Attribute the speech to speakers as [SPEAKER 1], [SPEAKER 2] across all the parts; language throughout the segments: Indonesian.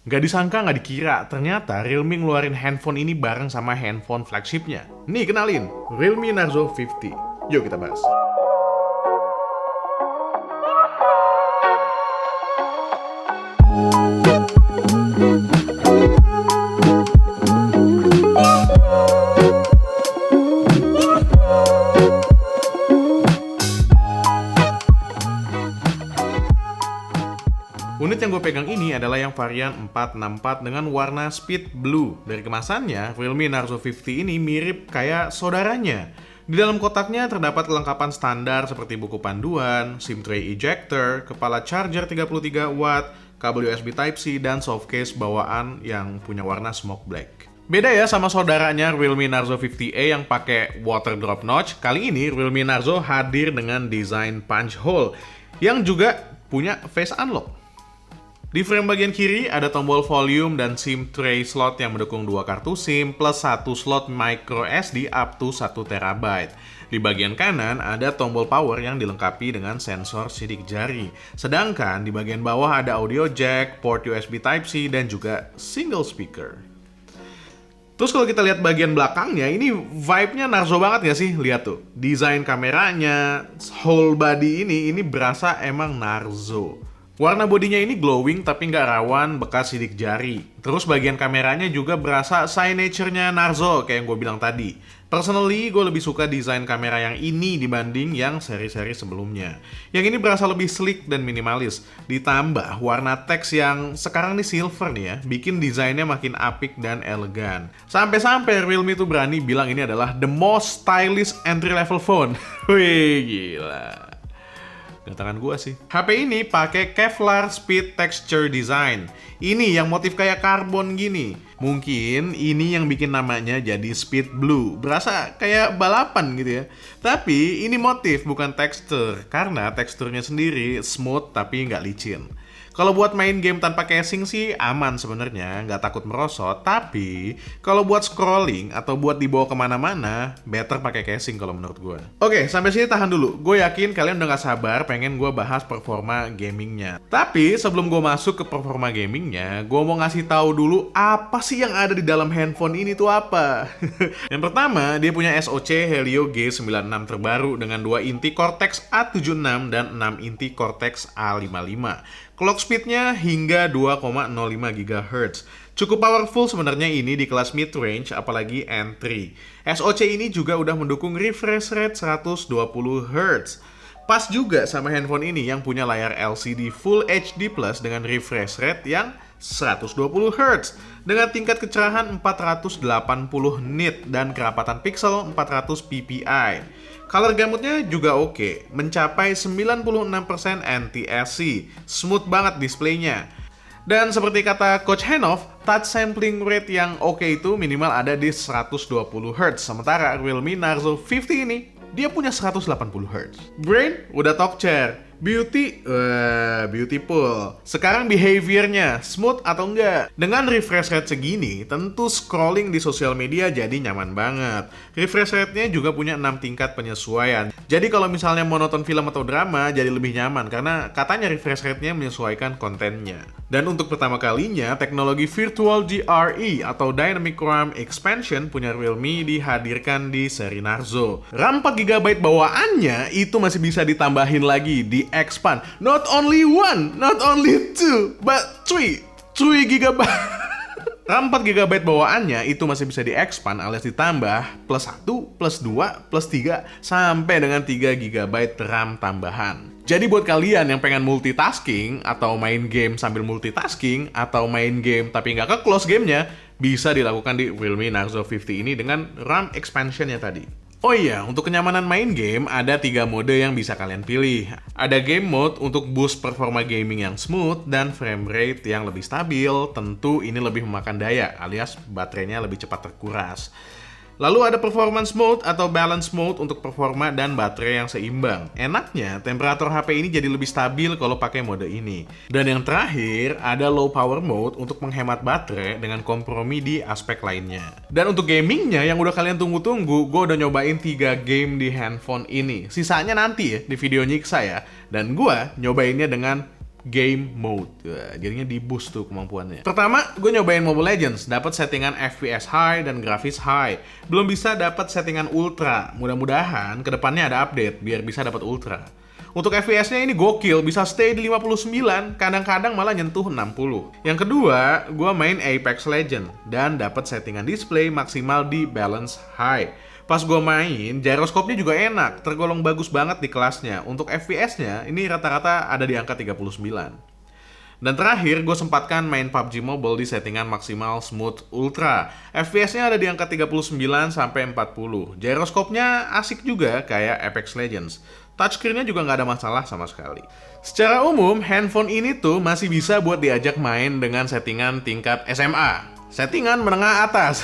[SPEAKER 1] Nggak disangka, nggak dikira, ternyata Realme ngeluarin handphone ini bareng sama handphone flagshipnya. Nih kenalin, Realme Narzo 50. Yuk kita bahas. Unit yang gue pegang ini adalah yang varian 464 dengan warna speed blue. Dari kemasannya, Realme Narzo 50 ini mirip kayak saudaranya. Di dalam kotaknya terdapat kelengkapan standar seperti buku panduan, SIM tray ejector, kepala charger 33 watt, kabel USB Type-C, dan softcase bawaan yang punya warna smoke black. Beda ya sama saudaranya Realme Narzo 50A yang pakai water drop notch. Kali ini Realme Narzo hadir dengan desain punch hole yang juga punya face unlock. Di frame bagian kiri ada tombol volume dan SIM tray slot yang mendukung 2 kartu SIM plus 1 slot micro SD up to 1 TB. Di bagian kanan ada tombol power yang dilengkapi dengan sensor sidik jari. Sedangkan di bagian bawah ada audio jack, port USB Type-C, dan juga single speaker. Terus kalau kita lihat bagian belakangnya, ini vibe-nya Narzo banget gak sih? Lihat tuh, desain kameranya, whole body ini berasa emang Narzo. Warna bodinya ini glowing tapi nggak rawan bekas sidik jari. Terus bagian kameranya juga berasa signature-nya Narzo kayak yang gue bilang tadi. Personally, gue lebih suka desain kamera yang ini dibanding yang seri-seri sebelumnya. Yang ini berasa lebih sleek dan minimalis. Ditambah warna teks yang sekarang nih silver nih ya, bikin desainnya makin apik dan elegan. Sampai-sampai Realme tuh berani bilang ini adalah the most stylish entry-level phone. Wih, gila. Tangan gua sih. HP ini pakai Kevlar Speed Texture Design. Ini yang motif kayak karbon gini. Mungkin ini yang bikin namanya jadi Speed Blue. Berasa kayak balapan gitu ya. Tapi ini motif bukan tekstur. Karena teksturnya sendiri smooth tapi nggak licin. Kalau buat main game tanpa casing sih aman sebenarnya, nggak takut merosot. Tapi kalau buat scrolling atau buat dibawa kemana-mana, better pakai casing kalau menurut gue. Oke, sampai sini tahan dulu. Gue yakin kalian udah nggak sabar pengen gue bahas performa gamingnya. Tapi sebelum gue masuk ke performa gamingnya, gue mau ngasih tahu dulu apa sih yang ada di dalam handphone ini tuh apa. Yang pertama, dia punya SoC Helio G96 terbaru dengan 2 inti Cortex A76 dan 6 inti Cortex A55. Clock speednya hingga 2,05 GHz. Cukup powerful sebenarnya ini di kelas mid-range, apalagi N3. SoC ini juga udah mendukung refresh rate 120 Hz. Pas juga sama handphone ini yang punya layar LCD Full HD Plus dengan refresh rate yang 120 Hz. Dengan tingkat kecerahan 480 nit dan kerapatan pixel 400 ppi. Color gamutnya juga oke, mencapai 96% NTSC, smooth banget displaynya. Dan seperti kata Coach Henoff, touch sampling rate yang oke itu minimal ada di 120 Hz. Sementara Realme Narzo 50 ini, dia punya 180 Hz. Brain udah talk chair. Beauty, beautiful. Sekarang behaviornya, smooth atau enggak? Dengan refresh rate segini, tentu scrolling di sosial media jadi nyaman banget. Refresh rate-nya juga punya 6 tingkat penyesuaian. Jadi kalau misalnya mau nonton film atau drama, jadi lebih nyaman karena katanya refresh rate-nya menyesuaikan kontennya. Dan untuk pertama kalinya, teknologi Virtual GRE atau Dynamic RAM Expansion punya Realme dihadirkan di seri Narzo. RAM 4GB bawaannya itu masih bisa ditambahin lagi di expand. Not only one, not only two, but 3 GB. RAM 4GB bawaannya itu masih bisa di-expand alias ditambah plus 1, plus 2, plus 3, sampai dengan 3GB RAM tambahan. Jadi buat kalian yang pengen multitasking, atau main game sambil multitasking, atau main game tapi nggak ke-close gamenya, bisa dilakukan di Realme Narzo 50 ini dengan RAM expansionnya tadi. Oh iya, untuk kenyamanan main game, ada 3 mode yang bisa kalian pilih. Ada game mode untuk boost performa gaming yang smooth dan frame rate yang lebih stabil. Tentu ini lebih memakan daya, alias baterainya lebih cepat terkuras. Lalu ada performance mode atau balance mode untuk performa dan baterai yang seimbang. Enaknya, temperatur HP ini jadi lebih stabil kalau pakai mode ini. Dan yang terakhir, ada low power mode untuk menghemat baterai dengan kompromi di aspek lainnya. Dan untuk gamingnya yang udah kalian tunggu-tunggu, gue udah nyobain 3 game di handphone ini. Sisanya nanti ya, di video nyiksa ya. Dan gue nyobainnya dengan Game Mode. Jadinya di boost tuh kemampuannya. Pertama, gue nyobain Mobile Legends, dapat settingan FPS high dan grafis high. Belum bisa dapat settingan ultra. Mudah-mudahan kedepannya ada update biar bisa dapat ultra. Untuk FPS-nya ini gokil, bisa stay di 59, kadang-kadang malah nyentuh 60. Yang kedua, gue main Apex Legends dan dapat settingan display maksimal di balance high. Pas gue main, gyroskopnya juga enak, tergolong bagus banget di kelasnya. Untuk FPS-nya, ini rata-rata ada di angka 39. Dan terakhir, gue sempatkan main PUBG Mobile di settingan maksimal Smooth Ultra. FPS-nya ada di angka 39 sampai 40. Gyroskopnya asik juga kayak Apex Legends. Touchscreen-nya juga nggak ada masalah sama sekali. Secara umum, handphone ini tuh masih bisa buat diajak main dengan settingan tingkat SMA. Settingan menengah atas.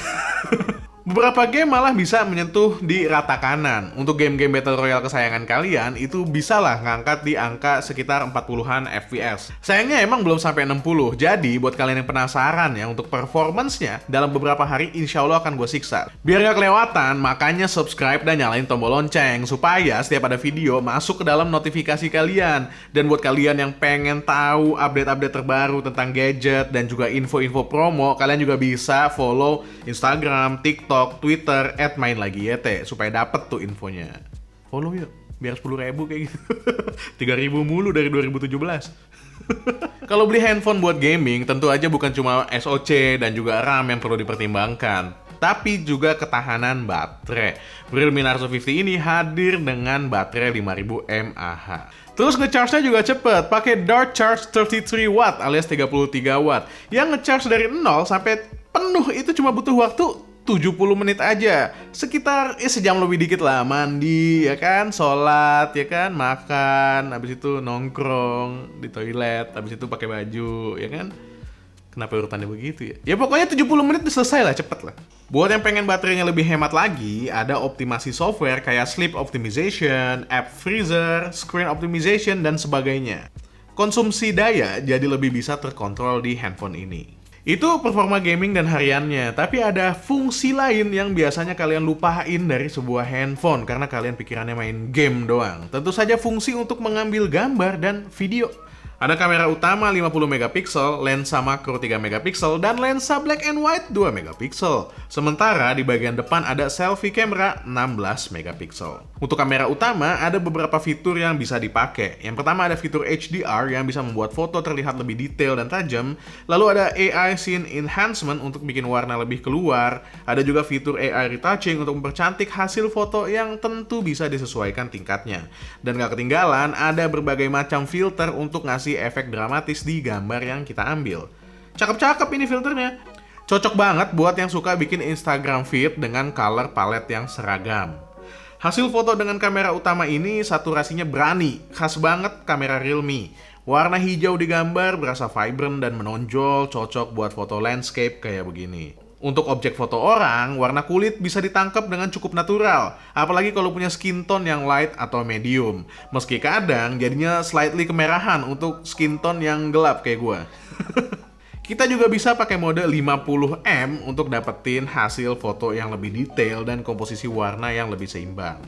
[SPEAKER 1] Beberapa game malah bisa menyentuh di rata kanan. Untuk game-game Battle Royale kesayangan kalian, itu bisalah ngangkat di angka sekitar 40-an FPS. Sayangnya emang belum sampai 60, jadi buat kalian yang penasaran ya untuk performance-nya, dalam beberapa hari insya Allah akan gue siksa. Biar gak kelewatan, makanya subscribe dan nyalain tombol lonceng, supaya setiap ada video masuk ke dalam notifikasi kalian. Dan buat kalian yang pengen tahu update-update terbaru tentang gadget dan juga info-info promo, kalian juga bisa follow Instagram, TikTok, Twitter, @mainlagiyt supaya dapet tuh infonya. Follow yuk, biar 10.000 kayak gitu. 3.000 mulu dari 2017. Kalau beli handphone buat gaming, tentu aja bukan cuma SoC dan juga RAM yang perlu dipertimbangkan, tapi juga ketahanan baterai. Realme Narzo 50 ini hadir dengan baterai 5000 mAh. Terus ngecharge-nya juga cepet, pakai Dart Charge 33 watt alias 33 watt. Yang ngecharge dari 0 sampai penuh itu cuma butuh waktu 70 menit aja. Sekitar sejam lebih dikit lah. Mandi, ya kan, sholat, ya kan, makan, habis itu nongkrong di toilet, habis itu pakai baju, ya kan. Kenapa urutannya begitu ya? Ya pokoknya 70 menit udah selesai lah, cepet lah. Buat yang pengen baterainya lebih hemat lagi, ada optimasi software kayak sleep optimization, app freezer, screen optimization, dan sebagainya. Konsumsi daya jadi lebih bisa terkontrol di handphone ini. Itu performa gaming dan hariannya, tapi ada fungsi lain yang biasanya kalian lupain dari sebuah handphone karena kalian pikirannya main game doang. Tentu saja fungsi untuk mengambil gambar dan video. Ada kamera utama 50 megapiksel, lensa makro 3 megapiksel, dan lensa black and white 2 megapiksel. Sementara di bagian depan ada selfie camera 16 megapiksel. Untuk kamera utama ada beberapa fitur yang bisa dipakai. Yang pertama ada fitur HDR yang bisa membuat foto terlihat lebih detail dan tajam. Lalu ada AI Scene Enhancement untuk bikin warna lebih keluar. Ada juga fitur AI Retouching untuk mempercantik hasil foto yang tentu bisa disesuaikan tingkatnya. Dan gak ketinggalan ada berbagai macam filter untuk ngasih efek dramatis di gambar yang kita ambil. Cakep-cakep ini filternya. Cocok banget buat yang suka bikin Instagram feed dengan color palette yang seragam. Hasil foto dengan kamera utama ini saturasinya berani, khas banget kamera Realme. Warna hijau di gambar berasa vibrant dan menonjol, cocok buat foto landscape kayak begini. Untuk objek foto orang, warna kulit bisa ditangkap dengan cukup natural, apalagi kalau punya skin tone yang light atau medium. Meski kadang jadinya slightly kemerahan untuk skin tone yang gelap kayak gue. Kita juga bisa pakai mode 50M untuk dapetin hasil foto yang lebih detail dan komposisi warna yang lebih seimbang.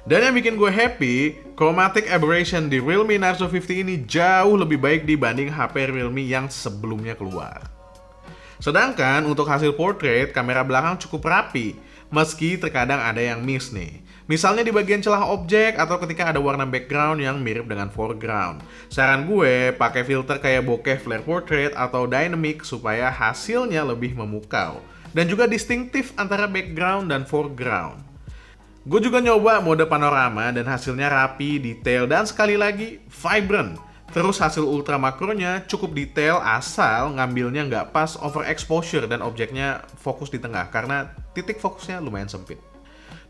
[SPEAKER 1] Dan yang bikin gue happy, chromatic aberration di Realme Narzo 50 ini jauh lebih baik dibanding HP Realme yang sebelumnya keluar. Sedangkan untuk hasil portrait, kamera belakang cukup rapi, meski terkadang ada yang miss nih. Misalnya di bagian celah objek atau ketika ada warna background yang mirip dengan foreground. Saran gue, pakai filter kayak bokeh flare portrait atau dynamic supaya hasilnya lebih memukau. Dan juga distintif antara background dan foreground. Gue juga nyoba mode panorama dan hasilnya rapi, detail, dan sekali lagi vibrant. Terus hasil ultra makronya cukup detail asal ngambilnya nggak pas overexposure dan objeknya fokus di tengah karena titik fokusnya lumayan sempit.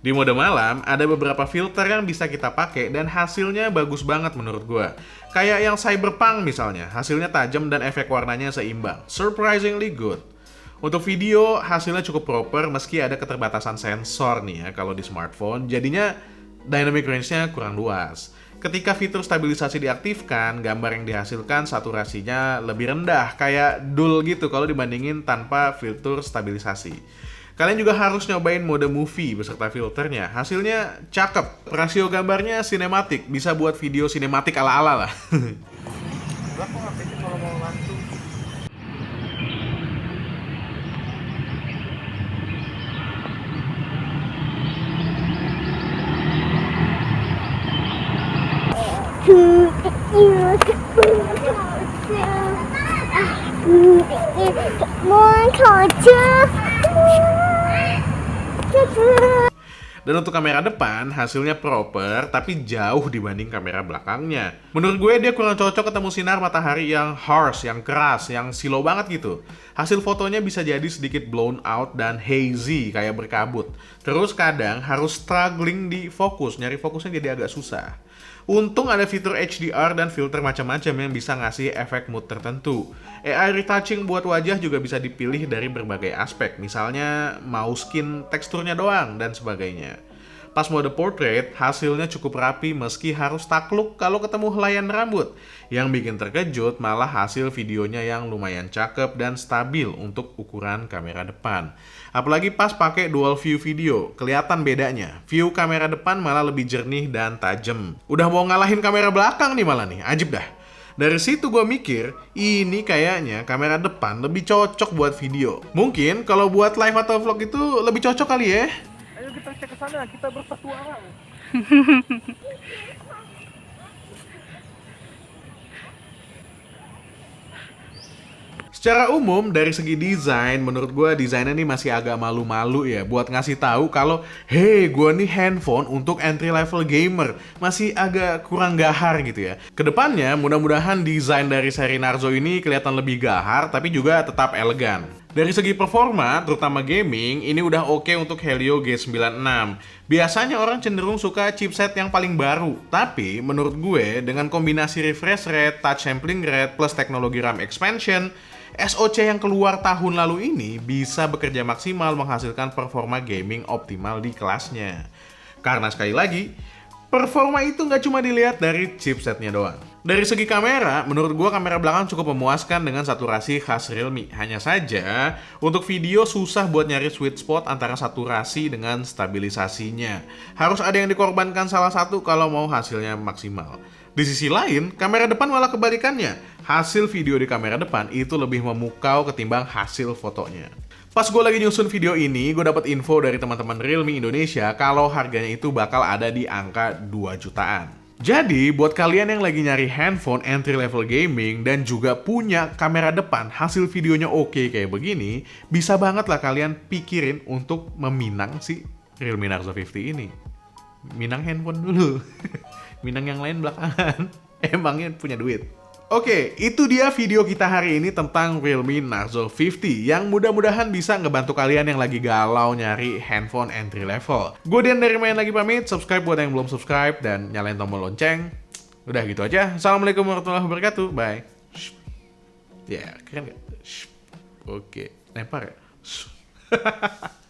[SPEAKER 1] Di mode malam ada beberapa filter yang bisa kita pakai dan hasilnya bagus banget menurut gue. Kayak yang cyberpunk misalnya, hasilnya tajam dan efek warnanya seimbang. Surprisingly good. Untuk video hasilnya cukup proper meski ada keterbatasan sensor nih ya kalau di smartphone, jadinya dynamic range-nya kurang luas. Ketika fitur stabilisasi diaktifkan, gambar yang dihasilkan saturasinya lebih rendah, kayak dull gitu kalau dibandingin tanpa fitur stabilisasi. Kalian juga harus nyobain mode movie beserta filternya. Hasilnya cakep. Rasio gambarnya sinematik, bisa buat video sinematik ala-ala lah. Lah kok HP-nya kalau mau ngantuk. Dan untuk kamera depan, hasilnya proper, tapi jauh dibanding kamera belakangnya. Menurut gue, dia kurang cocok ketemu sinar matahari yang harsh, yang keras, yang silau banget gitu. Hasil fotonya bisa jadi sedikit blown out dan hazy, kayak berkabut. Terus kadang harus struggling di fokus, nyari fokusnya jadi agak susah. Untung ada fitur HDR dan filter macam-macam yang bisa ngasih efek mood tertentu. AI retouching buat wajah juga bisa dipilih dari berbagai aspek, misalnya mau skin teksturnya doang dan sebagainya. Pas mode portrait, hasilnya cukup rapi meski harus takluk kalau ketemu helaian rambut. Yang bikin terkejut malah hasil videonya yang lumayan cakep dan stabil untuk ukuran kamera depan. Apalagi pas pakai dual view video, kelihatan bedanya. View kamera depan malah lebih jernih dan tajam. Udah mau ngalahin kamera belakang nih malah nih, ajib dah. Dari situ gue mikir, ini kayaknya kamera depan lebih cocok buat video. Mungkin kalau buat live atau vlog itu lebih cocok kali ya. Ayo kita cek ke sana, kita berpetualang. Secara umum dari segi desain, menurut gue desainnya nih masih agak malu-malu ya buat ngasih tahu kalau hey, gue nih handphone untuk entry level gamer, masih agak kurang gahar gitu ya. Kedepannya mudah-mudahan desain dari seri Narzo ini kelihatan lebih gahar tapi juga tetap elegan. Dari segi performa, terutama gaming, ini udah oke untuk Helio G96. Biasanya orang cenderung suka chipset yang paling baru, tapi menurut gue dengan kombinasi refresh rate, touch sampling rate, plus teknologi RAM expansion, SoC yang keluar tahun lalu ini bisa bekerja maksimal menghasilkan performa gaming optimal di kelasnya. Karena sekali lagi, performa itu nggak cuma dilihat dari chipsetnya doang. Dari segi kamera, menurut gua kamera belakang cukup memuaskan dengan saturasi khas Realme. Hanya saja, untuk video susah buat nyari sweet spot antara saturasi dengan stabilisasinya. Harus ada yang dikorbankan salah satu kalau mau hasilnya maksimal. Di sisi lain, kamera depan malah kebalikannya. Hasil video di kamera depan itu lebih memukau ketimbang hasil fotonya. Pas gue lagi nyusun video ini, gue dapat info dari teman-teman Realme Indonesia kalau harganya itu bakal ada di angka 2 jutaan. Jadi, buat kalian yang lagi nyari handphone entry level gaming dan juga punya kamera depan hasil videonya oke kayak begini, bisa banget lah kalian pikirin untuk meminang si Realme Narzo 50 ini. Minang handphone dulu. Minang yang lain belakangan. Emangnya punya duit. Oke, itu dia video kita hari ini tentang Realme Narzo 50 yang mudah-mudahan bisa ngebantu kalian yang lagi galau nyari handphone entry level. Gue Dian dari Main Lagi pamit, subscribe buat yang belum subscribe dan nyalain tombol lonceng. Udah gitu aja. Assalamualaikum warahmatullahi wabarakatuh. Bye. Ya, keren gak? Oke, lempar ya.